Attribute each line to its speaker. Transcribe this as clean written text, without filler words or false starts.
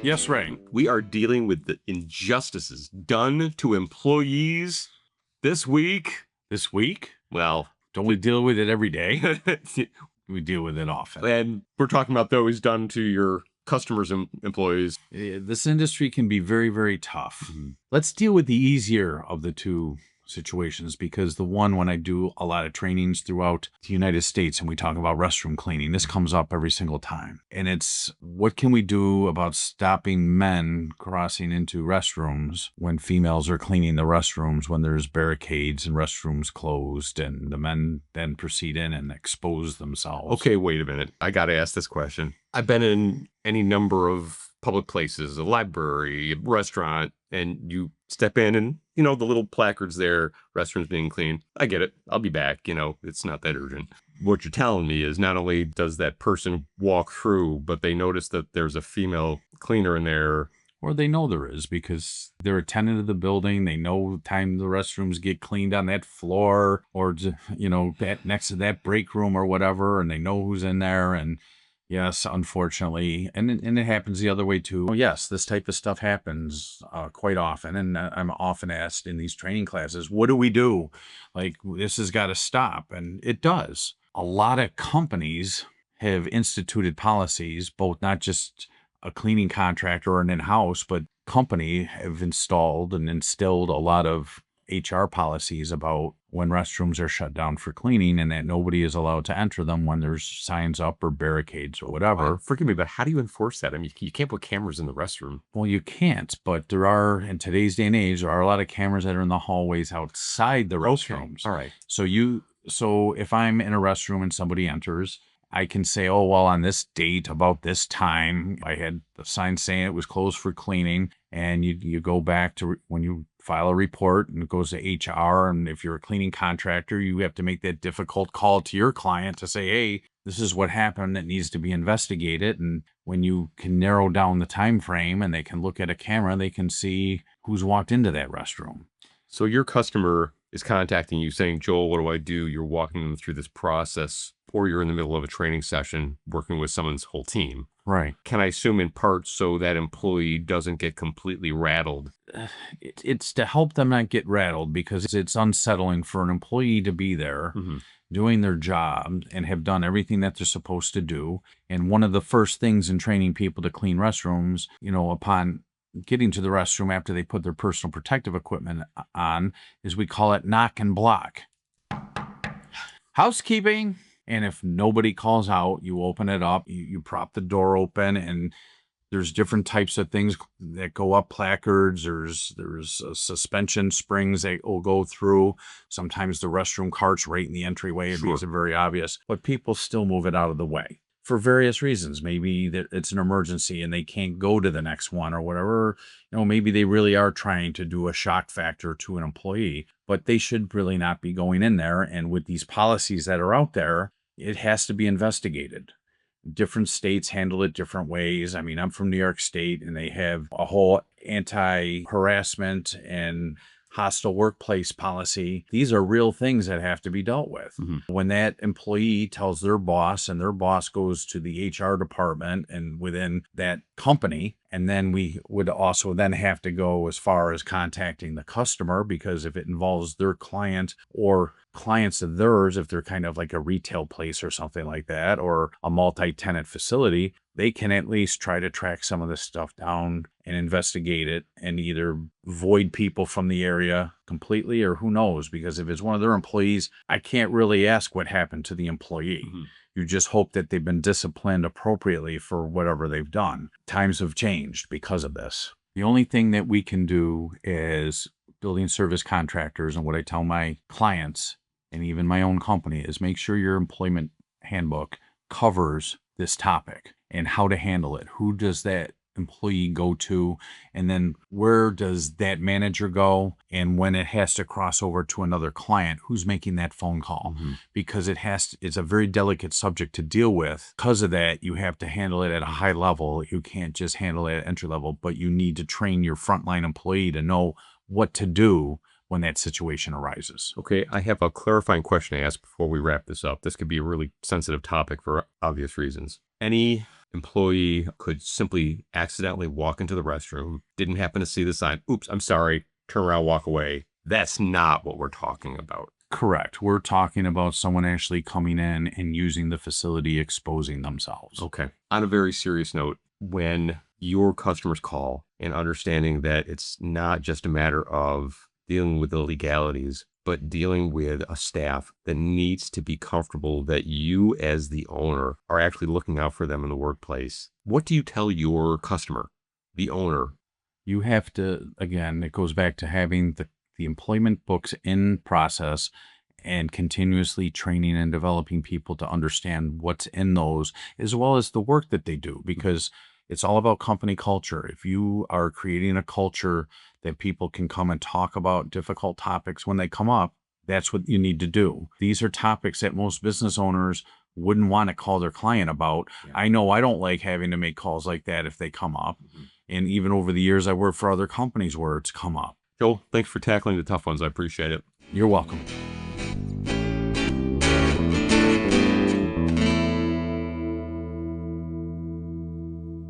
Speaker 1: Yes, Ray.
Speaker 2: We are dealing with the injustices done to employees this week.
Speaker 1: This week?
Speaker 2: Well,
Speaker 1: Don't we deal with it every day? We deal with it often.
Speaker 2: and we're talking about those done to your customers and employees.
Speaker 1: This industry can be very, very tough. Let's deal with the easier of the two situations, because the one, when I do a lot of trainings throughout the United States and we talk about restroom cleaning, this comes up every single time. And it's, what can we do about stopping men crossing into restrooms when females are cleaning the restrooms, when there's barricades and restrooms closed, and the men then proceed in and expose themselves?
Speaker 2: Okay, wait a minute. I got to ask this question. I've been in any number of public places, a library, a restaurant, and you step in and, the little placards there, restrooms being clean. I get it. I'll be back. It's not that urgent. What you're telling me is not only does that person walk through, but they notice that there's a female cleaner in there.
Speaker 1: Or they know there is, because they're a tenant of the building. They know the time the restrooms get cleaned on that floor, or, that next to that break room or whatever, and they know who's in there. And yes, unfortunately, and it happens the other way too. Yes, this type of stuff happens quite often, and I'm often asked in these training classes, what do we do? Like, this has got to stop, and it does. A lot of companies have instituted policies, both not just a cleaning contractor or an in-house, but company have installed and instilled a lot of HR policies about when restrooms are shut down for cleaning, and that nobody is allowed to enter them when there's signs up or barricades or whatever.
Speaker 2: Forgive me, but how do you enforce that? I mean, you can't put cameras in the restroom.
Speaker 1: Well, you can't, but there are, in today's day and age, there are a lot of cameras that are in the hallways outside the restrooms.
Speaker 2: Okay. All right.
Speaker 1: So if I'm in a restroom and somebody enters, I can say, oh, well, on this date, about this time, I had the sign saying it was closed for cleaning. And you go back to when you file a report, and it goes to HR. And if you're a cleaning contractor, you have to make that difficult call to your client to say, hey, this is what happened. It needs to be investigated. And when you can narrow down the time frame and they can look at a camera, they can see who's walked into that restroom.
Speaker 2: So your customer is contacting you saying, Joel, what do I do? You're walking them through this process, or you're in the middle of a training session working with someone's whole team.
Speaker 1: Right.
Speaker 2: Can I assume in part so that employee doesn't get completely rattled?
Speaker 1: It's to help them not get rattled, because it's unsettling for an employee to be there doing their job and have done everything that they're supposed to do. And one of the first things in training people to clean restrooms, upon getting to the restroom after they put their personal protective equipment on, is we call it knock and block. Housekeeping. And if nobody calls out, you open it up, you prop the door open, and there's different types of things that go up, placards, there's suspension springs that will go through. Sometimes the restroom cart's right in the entryway. It makes it very obvious, but people still move it out of the way for various reasons. Maybe that it's an emergency and they can't go to the next one or whatever. Maybe they really are trying to do a shock factor to an employee, but they should really not be going in there. And with these policies that are out there, it has to be investigated. Different states handle it different ways. I mean, I'm from New York State, and they have a whole anti-harassment and hostile workplace policy. These are real things that have to be dealt with. When that employee tells their boss, and their boss goes to the HR department and within that company, and then we would also then have to go as far as contacting the customer, because if it involves their client or clients of theirs, if they're kind of like a retail place or something like that, or a multi-tenant facility, they can at least try to track some of this stuff down and investigate it and either void people from the area completely, or who knows, because if it's one of their employees, I can't really ask what happened to the employee. You just hope that they've been disciplined appropriately for whatever they've done. Times have changed because of this. The only thing that we can do as building service contractors, and what I tell my clients and even my own company, is make sure your employment handbook covers this topic and how to handle it. Who does that employee go to? And then where does that manager go? And when it has to cross over to another client, who's making that phone call? Because it's a very delicate subject to deal with. Because of that, you have to handle it at a high level. You can't just handle it at entry level, but you need to train your frontline employee to know what to do when that situation arises.
Speaker 2: Okay, I have a clarifying question to ask before we wrap this up. This could be a really sensitive topic for obvious reasons. Any employee could simply accidentally walk into the restroom, didn't happen to see the sign. Oops, I'm sorry. Turn around, walk away. That's not what we're talking about.
Speaker 1: Correct. We're talking about someone actually coming in and using the facility, exposing themselves.
Speaker 2: Okay. On a very serious note, when your customers call and understanding that it's not just a matter of dealing with the legalities, but dealing with a staff that needs to be comfortable that you as the owner are actually looking out for them in the workplace, what do you tell your customer, the owner?
Speaker 1: You have to, again, it goes back to having the employment books in process and continuously training and developing people to understand what's in those, as well as the work that they do, because it's all about company culture. If you are creating a culture that people can come and talk about difficult topics when they come up, that's what you need to do. These are topics that most business owners wouldn't want to call their client about.
Speaker 2: Yeah.
Speaker 1: I know I don't like having to make calls like that if they come up. And even over the years, I worked for other companies where it's come up.
Speaker 2: Joel, thanks for tackling the tough ones. I appreciate it.
Speaker 1: You're welcome.